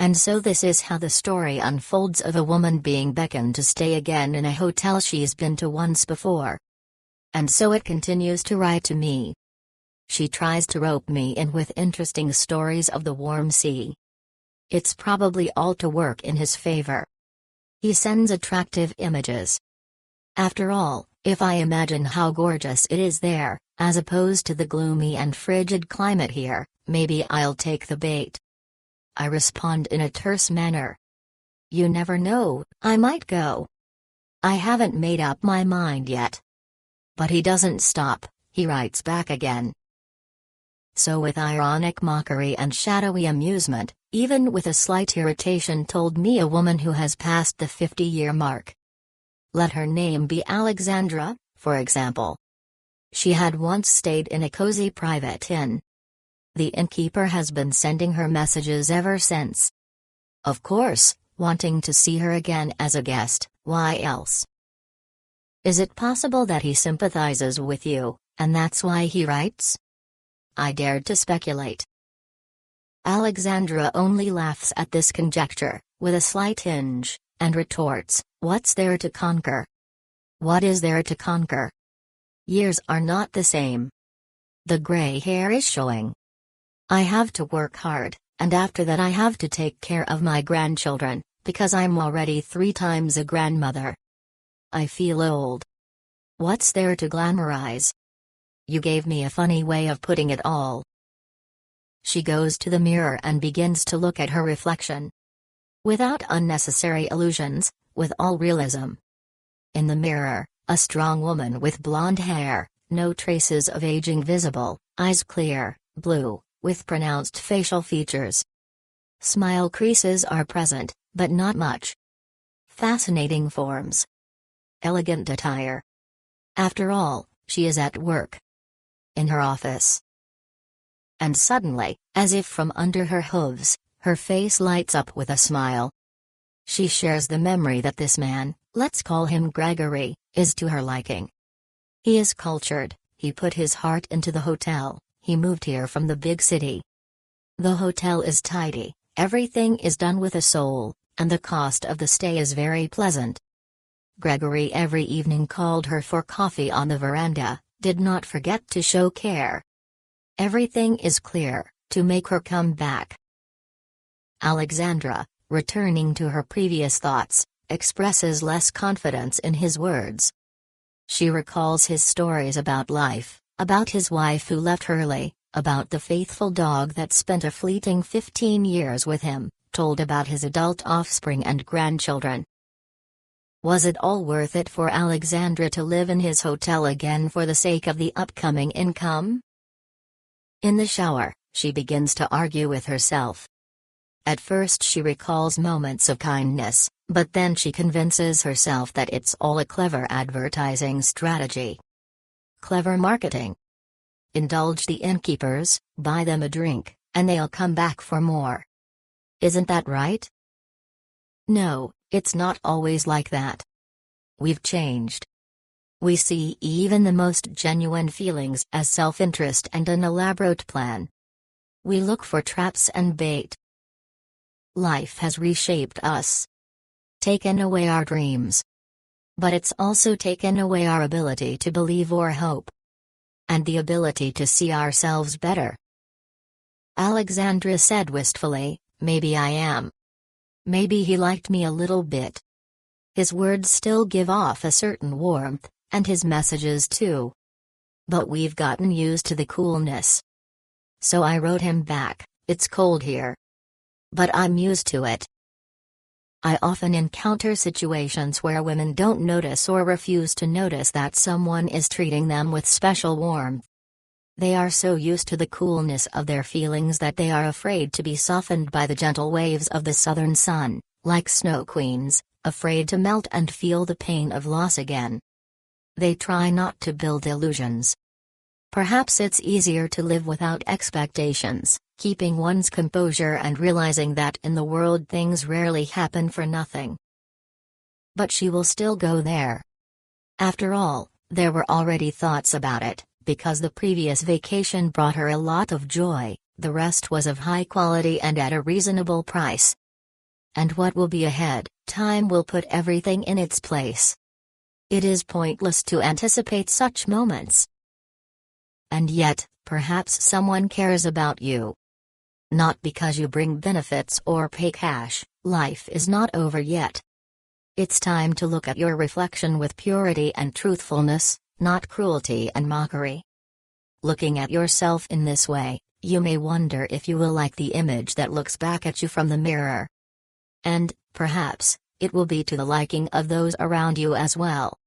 And so this is how the story unfolds of a woman being beckoned to stay again in a hotel she's been to once before. And so it continues to write to me. She tries to rope me in with interesting stories of the warm sea. It's probably all to work in his favor. He sends attractive images. After all, if I imagine how gorgeous it is there, as opposed to the gloomy and frigid climate here, maybe I'll take the bait. I respond in a terse manner. You never know, I might go. I haven't made up my mind yet. But he doesn't stop, he writes back again. So with ironic mockery and shadowy amusement, even with a slight irritation, told me a woman who has passed the 50-year mark. Let her name be Alexandra, for example. She had once stayed in a cozy private inn. The innkeeper has been sending her messages ever since. Of course, wanting to see her again as a guest, why else? Is it possible that he sympathizes with you, and that's why he writes? I dared to speculate. Alexandra only laughs at this conjecture, with a slight hinge, and retorts, "What's there to conquer? What is there to conquer? Years are not the same. The gray hair is showing. I have to work hard, and after that I have to take care of my grandchildren, because I'm already 3 times a grandmother. I feel old. What's there to glamorize?" You gave me a funny way of putting it all. She goes to the mirror and begins to look at her reflection. Without unnecessary illusions, with all realism. In the mirror, a strong woman with blonde hair, no traces of aging visible, eyes clear, blue, with pronounced facial features. Smile creases are present, but not much. Fascinating forms. Elegant attire. After all, she is at work. In her office. And suddenly, as if from under her hooves, her face lights up with a smile. She shares the memory that this man, let's call him Gregory, is to her liking. He is cultured, he put his heart into the hotel, he moved here from the big city. The hotel is tidy, everything is done with a soul, and the cost of the stay is very pleasant. Gregory every evening called her for coffee on the veranda, did not forget to show care. Everything is clear, to make her come back. Alexandra, returning to her previous thoughts, expresses less confidence in his words. She recalls his stories about life, about his wife who left early, about the faithful dog that spent a fleeting 15 years with him, told about his adult offspring and grandchildren. Was it all worth it for Alexandra to live in his hotel again for the sake of the upcoming income? In the shower, she begins to argue with herself. At first she recalls moments of kindness, but then she convinces herself that it's all a clever advertising strategy. Clever marketing. Indulge the innkeepers, buy them a drink, and they'll come back for more. Isn't that right? No, it's not always like that. We've changed. We see even the most genuine feelings as self-interest and an elaborate plan. We look for traps and bait. Life has reshaped us. Taken away our dreams. But it's also taken away our ability to believe or hope. And the ability to see ourselves better. Alexandra said wistfully, "Maybe I am. Maybe he liked me a little bit." His words still give off a certain warmth, and his messages too. But we've gotten used to the coolness. So I wrote him back, "It's cold here. But I'm used to it." I often encounter situations where women don't notice or refuse to notice that someone is treating them with special warmth. They are so used to the coolness of their feelings that they are afraid to be softened by the gentle waves of the southern sun, like snow queens, afraid to melt and feel the pain of loss again. They try not to build illusions. Perhaps it's easier to live without expectations, keeping one's composure and realizing that in the world things rarely happen for nothing. But she will still go there. After all, there were already thoughts about it, because the previous vacation brought her a lot of joy, the rest was of high quality and at a reasonable price. And what will be ahead, time will put everything in its place. It is pointless to anticipate such moments. And yet, perhaps someone cares about you. Not because you bring benefits or pay cash, life is not over yet. It's time to look at your reflection with purity and truthfulness, not cruelty and mockery. Looking at yourself in this way, you may wonder if you will like the image that looks back at you from the mirror. And, perhaps, it will be to the liking of those around you as well.